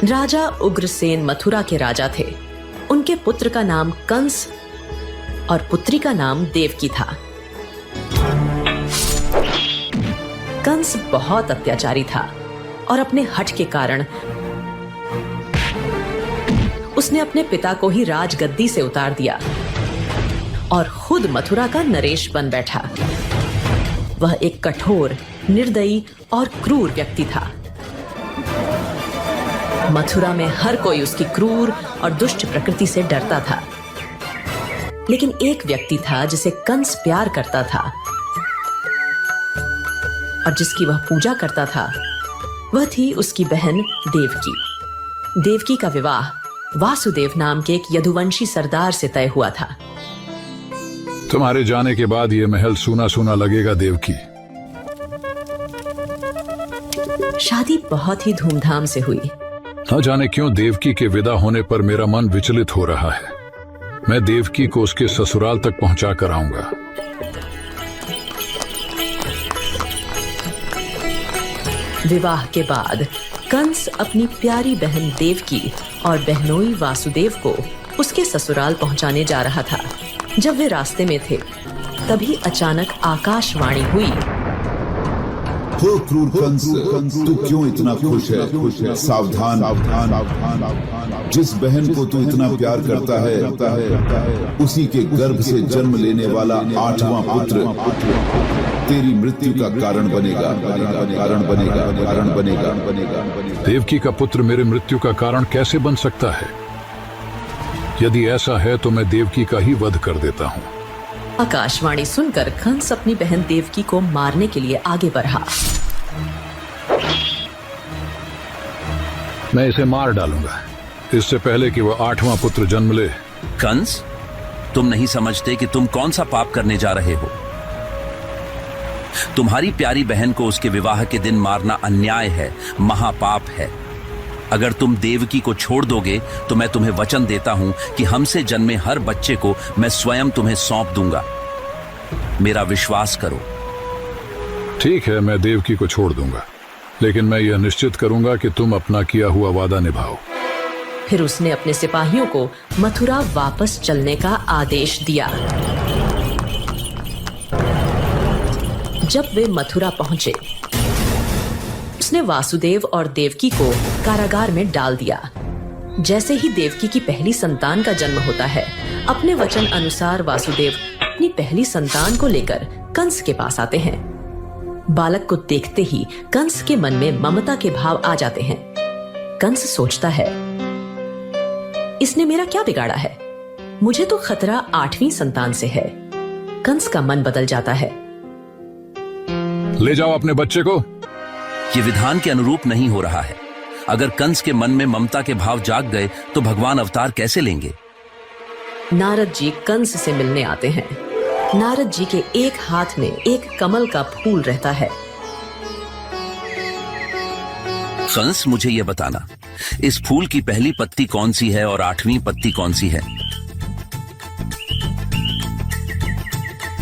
राजा उग्रसेन मथुरा के राजा थे। उनके पुत्र का नाम कंस और पुत्री का नाम देवकी था। कंस बहुत अत्याचारी था और अपने हठ के कारण उसने अपने पिता को ही राजगद्दी से उतार दिया और खुद मथुरा का नरेश बन बैठा। वह एक कठोर, निर्दयी और क्रूर व्यक्ति था। मथुरा में हर कोई उसकी क्रूर और दुष्ट प्रकृति से डरता था। लेकिन एक व्यक्ति था जिसे कंस प्यार करता था और जिसकी वह पूजा करता था। वह थी उसकी बहन देवकी। देवकी का विवाह वासुदेव नाम के एक यदुवंशी सरदार से तय हुआ था। तुम्हारे जाने के बाद ये महल सूना सूना लगेगा देवकी। शादी बहुत ही धूमधाम से हुई। न जाने क्यों देवकी के विदा होने पर मेरा मन विचलित हो रहा है। मैं देवकी को उसके ससुराल तक पहुंचा कर आऊंगा। विवाह के बाद कंस अपनी प्यारी बहन देवकी और बहनोई वासुदेव को उसके ससुराल पहुंचाने जा रहा था। जब वे रास्ते में थे, तभी अचानक आकाशवाणी हुई। हो क्रूर कंस, तू क्यों इतना खुश है? सावधान, जिस बहन को तू इतना प्यार करता है, उसी के गर्भ से जन्म लेने वाला 8वां पुत्र तेरी मृत्यु का कारण बनेगा। देवकी का पुत्र मेरे मृत्यु का कारण कैसे बन सकता है? यदि ऐसा है तो मैं देवकी का ही वध कर देता हूँ। आकाशवाणी सुनकर कंस अपनी बहन देवकी को मारने के लिए आगे बढ़ा। मैं इसे मार डालूंगा, इससे पहले कि वह 8वां पुत्र जन्म ले। कंस, तुम नहीं समझते कि तुम कौन सा पाप करने जा रहे हो? तुम्हारी प्यारी बहन को उसके विवाह के दिन मारना अन्याय है, महापाप है। अगर तुम देवकी को छोड़ दोगे तो मैं तुम्हें वचन देता हूं कि हमसे जन्मे हर बच्चे को मैं स्वयं तुम्हें सौंप दूंगा। मेरा विश्वास करो। ठीक है, मैं देवकी को छोड़ दूंगा, लेकिन मैं यह निश्चित करूंगा कि तुम अपना किया हुआ वादा निभाओ। फिर उसने अपने सिपाहियों को मथुरा वापस चलने का आदेश दिया। जब वे मथुरा पहुंचे, उसने वासुदेव और देवकी को कारागार में डाल दिया। जैसे ही देवकी की पहली संतान का जन्म होता है, अपने वचन अनुसार वासुदेव अपनी पहली संतान को लेकर कंस के पास आते हैं। बालक को देखते ही कंस के मन में ममता के भाव आ जाते हैं। कंस सोचता है, इसने मेरा क्या बिगाड़ा है? मुझे तो खतरा 8वीं संतान से है। कंस का मन बदल जाता है। ले जाओ अपने बच्चे को। ये विधान के अनुरूप नहीं हो रहा है। अगर कंस के मन में ममता के भाव जाग गए तो भगवान अवतार कैसे लेंगे? नारद जी कंस से मिलने आते हैं। नारद जी के एक हाथ में एक कमल का फूल रहता है। कंस, मुझे यह बताना, इस फूल की पहली पत्ती कौन सी है और 8वीं पत्ती कौन सी है?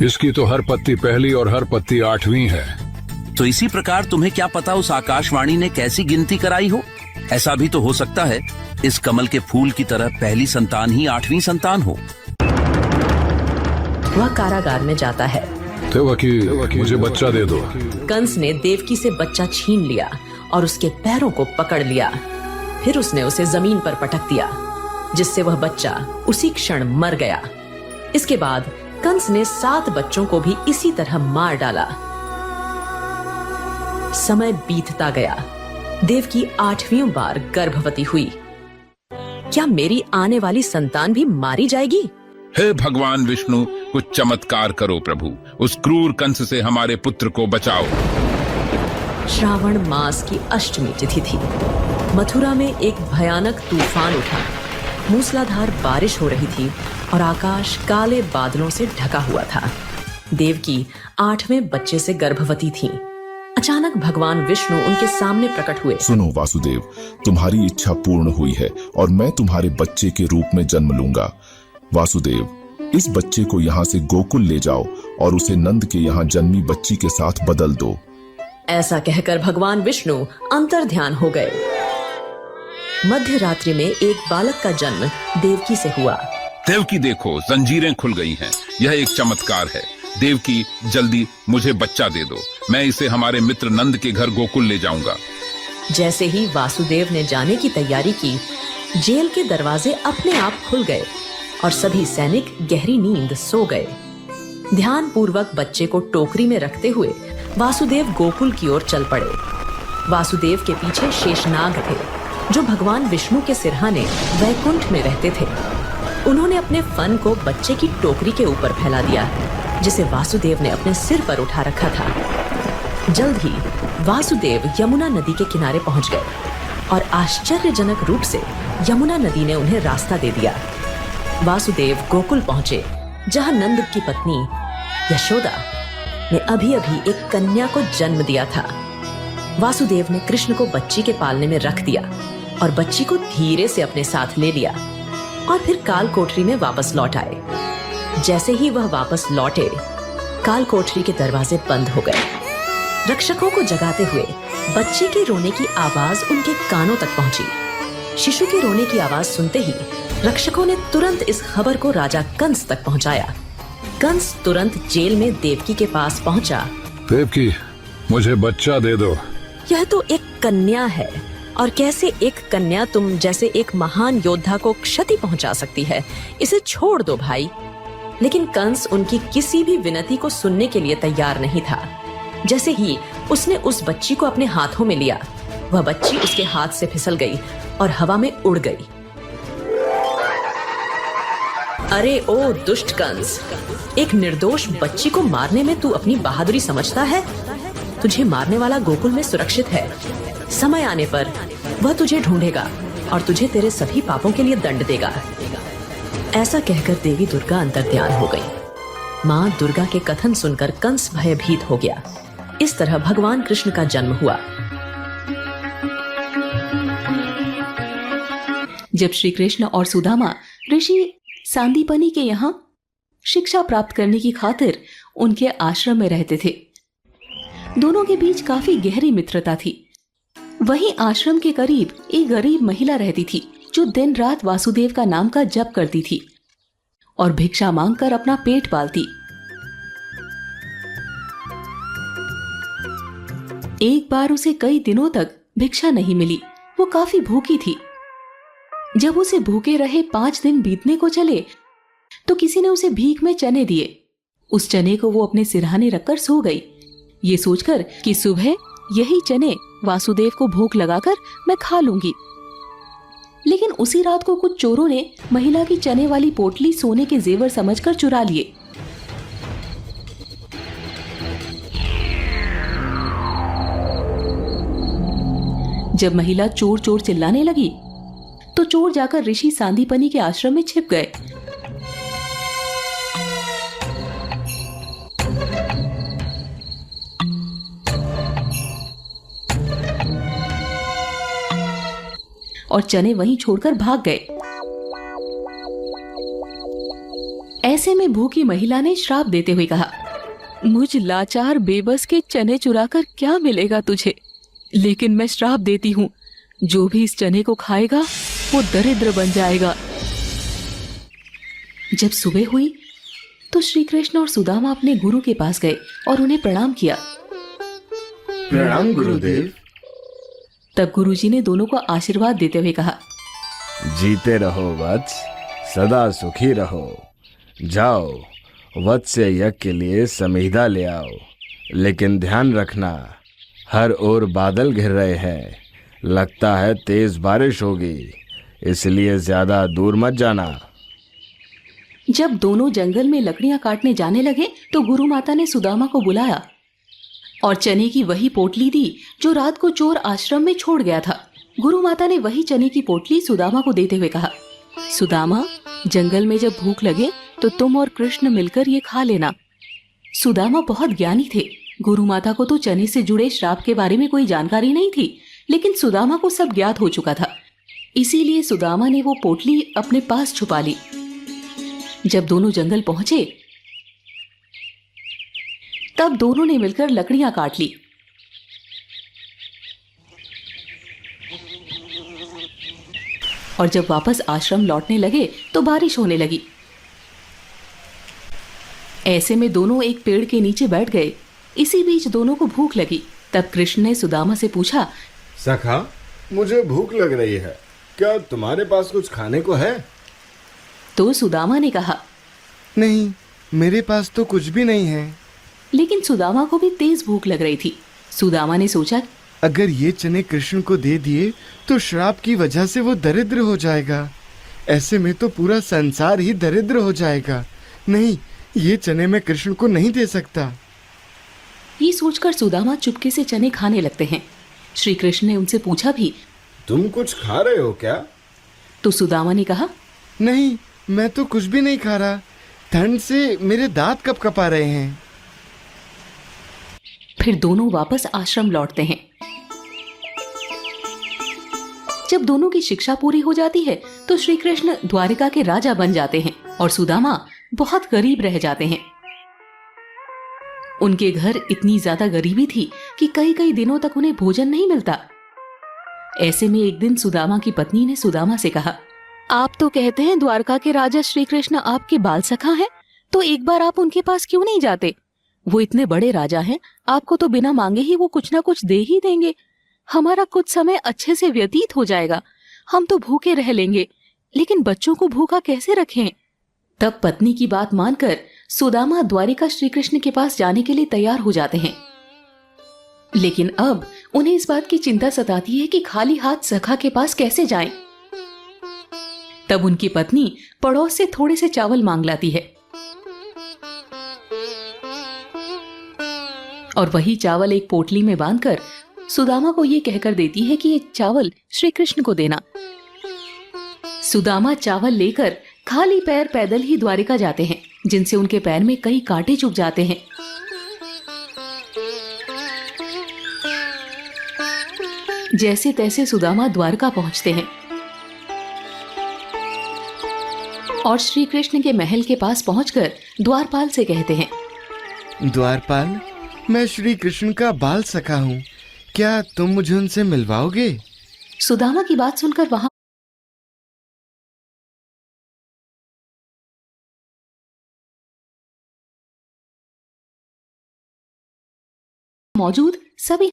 इसकी तो हर पत्ती पहली और हर पत्ती 8वीं है। तो इसी प्रकार तुम्हें क्या पता उस आकाशवाणी ने कैसी गिनती कराई हो? ऐसा भी तो हो सकता है इस कमल के फूल की तरह पहली संतान ही 8वीं संतान हो। वह कारागार में जाता है। देवकी, मुझे बच्चा दे दो। कंस ने देवकी से बच्चा छीन लिया और उसके पैरों को पकड़ लिया। फिर उसने उसे जमीन पर पटक दिया, जिससे वह बच्चा उसी क्षण मर गया। इसके बाद कंस ने 7 बच्चों को भी इसी तरह मार डाला। समय बीतता गया। देवकी 8वीं बार गर्भवती हुई। क्या मेरी आने वाली संतान भी मारी जाएगी? हे भगवान विष्णु, कुछ चमत्कार करो प्रभु। उस क्रूर कंस से हमारे पुत्र को बचाओ। श्रावण मास की अष्टमी तिथि थी। मथुरा में एक भयानक तूफान उठा। मूसलाधार बारिश हो रही थी और आकाश काले बादलों से ढका हुआ था। देवकी 8वें बच्चे से गर्भवती थी। अचानक भगवान विष्णु उनके सामने प्रकट हुए। सुनो वासुदेव, तुम्हारी इच्छा पूर्ण हुई है और मैं तुम्हारे बच्चे के रूप में जन्म लूंगा। वासुदेव, इस बच्चे को यहाँ से गोकुल ले जाओ और उसे नंद के यहाँ जन्मी बच्ची के साथ बदल दो। ऐसा कहकर भगवान विष्णु अंतर्ध्यान हो गए। मध्य रात्रि में एक बालक का जन्म देवकी से हुआ। देवकी देखो, जंजीरें खुल गई हैं। यह एक चमत्कार है। देवकी, जल्दी मुझे बच्चा दे दो। मैं इसे हमारे मित्र नंद के घर गोकुल ले जाऊंगा। जैसे ही वासुदेव ने जाने की तैयारी की, जेल के दरवाजे अपने आप खुल गए और सभी सैनिक गहरी नींद सो गए। ध्यान पूर्वक बच्चे को टोकरी में रखते हुए वासुदेव गोकुल की ओर चल पड़े। वासुदेव के पीछे शेषनाग थे, जो भगवान विष्णु के सिरहाने वैकुंठ में रहते थे। उन्होंने अपने फन को बच्चे की टोकरी के ऊपर फैला दिया, जिसे वासुदेव ने अपने सिर पर उठा रखा था। जल्द ही वासुदेव यमुना नदी के किनारे पहुंच गए और आश्चर्यजनक रूप से यमुना नदी ने उन्हें रास्ता दे दिया। वासुदेव गोकुल पहुंचे, जहां नंद की पत्नी यशोदा ने अभी अभी एक कन्या को जन्म दिया था। वासुदेव ने कृष्ण को बच्ची के पालने में रख दिया और बच्ची को धीरे से अपने साथ ले लिया और फिर काल कोठरी में वापस लौट आए। जैसे ही वह वापस लौटे, काल कोठरी के दरवाजे बंद हो गए। रक्षकों को जगाते हुए बच्चे के रोने की आवाज उनके कानों तक पहुंची। शिशु के रोने की आवाज सुनते ही रक्षकों ने तुरंत इस खबर को राजा कंस तक पहुंचाया। कंस तुरंत जेल में देवकी के पास पहुंचा। देवकी, मुझे बच्चा दे दो। यह तो एक कन्या है, और कैसे एक कन्या तुम जैसे एक महान योद्धा को क्षति पहुंचा सकती है? इसे छोड़ दो भाई। लेकिन कंस उनकी किसी भी विनती को सुनने के लिए तैयार नहीं था। जैसे ही उसने उस बच्ची को अपने हाथों में लिया, वह बच्ची उसके हाथ से फिसल गई और हवा में उड़ गई। अरे ओ दुष्ट कंस, एक निर्दोष बच्ची को मारने में तू अपनी बहादुरी समझता है? तुझे मारने वाला गोकुल में सुरक्षित है। समय आने पर वह तुझे ढूंढेगा और तुझे तेरे सभी पापों के लिए दंड देगा। ऐसा कहकर देवी दुर्गा अंतर्ध्यान हो गई। माँ दुर्गा के कथन सुनकर कंस भयभीत हो गया। इस तरह भगवान कृष्ण का जन्म हुआ। जब श्री कृष्ण और सुदामा ऋषि सांदीपनि के यहाँ शिक्षा प्राप्त करने की खातिर उनके आश्रम में रहते थे, दोनों के बीच काफी गहरी मित्रता थी। वहीं आश्रम के करीब एक गरीब महिला रहती थी, जो दिन रात वासुदेव का नाम का जप करती थी और भिक्षा मांगकर अपना पेट पालती। एक बार उसे कई दिनों तक भिक्षा नहीं मिली। वो काफी भूखी थी। जब उसे भूखे रहे 5 दिन बीतने को चले, तो किसी ने उसे भीख में चने दिए। उस चने को वो अपने सिरहाने रखकर सो गई, ये सोचकर कि सुबह यही चने वासुदेव को भूख लगाकर मैं खा लूंगी। लेकिन उसी रात को कुछ चोरों ने महिला की चने वाली पोटली सोने के जेवर समझकर चुरा लिए। जब महिला चोर चोर चिल्लाने लगी, तो चोर जाकर ऋषि सांदीपनि के आश्रम में छिप गए। और चने वहीं छोड़कर भाग गए। ऐसे में भूखी महिला ने श्राप देते हुए कहा, मुझ लाचार बेबस के चने चुराकर क्या मिलेगा तुझे? लेकिन मैं श्राप देती हूँ, जो भी इस चने को खाएगा वो दरिद्र बन जाएगा। जब सुबह हुई तो श्री कृष्ण और सुदामा अपने गुरु के पास गए और उन्हें प्रणाम किया। प्रणाम गुरुदेव। तब गुरुजी ने दोनों को आशीर्वाद देते हुए कहा, जीते रहो वत्स, सदा सुखी रहो। जाओ वत्स्य यज्ञ के लिए समीधा ले आओ, लेकिन ध्यान रखना हर ओर बादल घिर रहे हैं, लगता है तेज बारिश होगी, इसलिए ज्यादा दूर मत जाना। जब दोनों जंगल में लकड़ियां काटने जाने लगे तो गुरु माता ने सुदामा को बुलाया और चने की वही पोटली दी जो रात को चोर आश्रम में छोड़ गया था। गुरु माता ने वही चने की पोटली सुदामा को देते हुए कहा, सुदामा, जंगल में जब भूख लगे तो तुम और कृष्ण मिलकर ये खा लेना। सुदामा बहुत ज्ञानी थे। गुरु माता को तो चने से जुड़े श्राप के बारे में कोई जानकारी नहीं थी, लेकिन सुदामा को सब ज्ञात हो चुका था। इसीलिए सुदामा ने वो पोटली अपने पास छुपा ली। जब दोनों जंगल पहुंचे तब दोनों ने मिलकर लकड़ियां काट ली। और जब वापस आश्रम लौटने लगे तो बारिश होने लगी। ऐसे में दोनों एक पेड़ के नीचे बैठ गए। इसी बीच दोनों को भूख लगी। तब कृष्ण ने सुदामा से पूछा, सखा, मुझे भूख लग रही है, क्या तुम्हारे पास कुछ खाने को है? तो सुदामा ने कहा, नहीं, मेरे पास तो कुछ भी नहीं है। लेकिन सुदामा को भी तेज भूख लग रही थी। सुदामा ने सोचा, अगर ये चने कृष्ण को दे दिए तो श्राप की वजह से वो दरिद्र हो जाएगा। ऐसे में तो पूरा संसार ही दरिद्र हो जाएगा। नहीं, ये चने मैं कृष्ण को नहीं दे सकता। ये सोचकर सुदामा चुपके से चने खाने लगते हैं। श्री कृष्ण ने उनसे पूछा भी, तुम कुछ खा रहे हो क्या? तो सुदामा ने कहा, नहीं, मैं तो कुछ भी नहीं खा रहा। ठंड से मेरे दांत कपकपा रहे हैं। फिर दोनों वापस आश्रम लौटते हैं। जब दोनों की शिक्षा पूरी हो जाती है तो श्री कृष्ण द्वारिका के राजा बन जाते हैं और सुदामा बहुत गरीब रह जाते हैं। उनके घर इतनी ज्यादा गरीबी थी कि कई कई दिनों तक उन्हें भोजन नहीं मिलता। ऐसे में एक दिन सुदामा की पत्नी ने सुदामा से कहा, आप तो कहते हैं द्वारका के राजा श्री कृष्ण आपके बाल सखा हैं, तो एक बार आप उनके पास क्यों नहीं जाते? वो इतने बड़े राजा हैं, आपको तो बिना मांगे ही वो कुछ ना कुछ दे ही देंगे। हमारा कुछ समय अच्छे से व्यतीत हो जाएगा। हम तो भूखे रह लेंगे, लेकिन बच्चों को भूखा कैसे रखें? तब पत्नी की बात मानकर सुदामा द्वारिका श्री कृष्ण के पास जाने के लिए तैयार हो जाते हैं। लेकिन अब उन्हें इस बात की चिंता सताती है कि खाली हाथ सखा के पास कैसे जाएं। तब उनकी पत्नी पड़ोस से थोड़े से चावल मांग लाती है और वही चावल एक पोटली में बांधकर सुदामा को ये कहकर देती है कि ये चावल श्री कृष्ण को देना। सुदामा चावल लेकर खाली पैर पैदल ही द्वारिका जाते हैं, जिनसे उनके पैर में कई कांटे चुभ जाते हैं। जैसे तैसे सुदामा द्वारका पहुंचते हैं और श्री कृष्ण के महल के पास पहुंचकर द्वारपाल से कहते हैं, द्वारपाल, मैं श्री कृष्ण का बाल सखा हूँ, क्या तुम मुझे उनसे मिलवाओगे? सुदामा की बात सुनकर वहां मौजूद सभी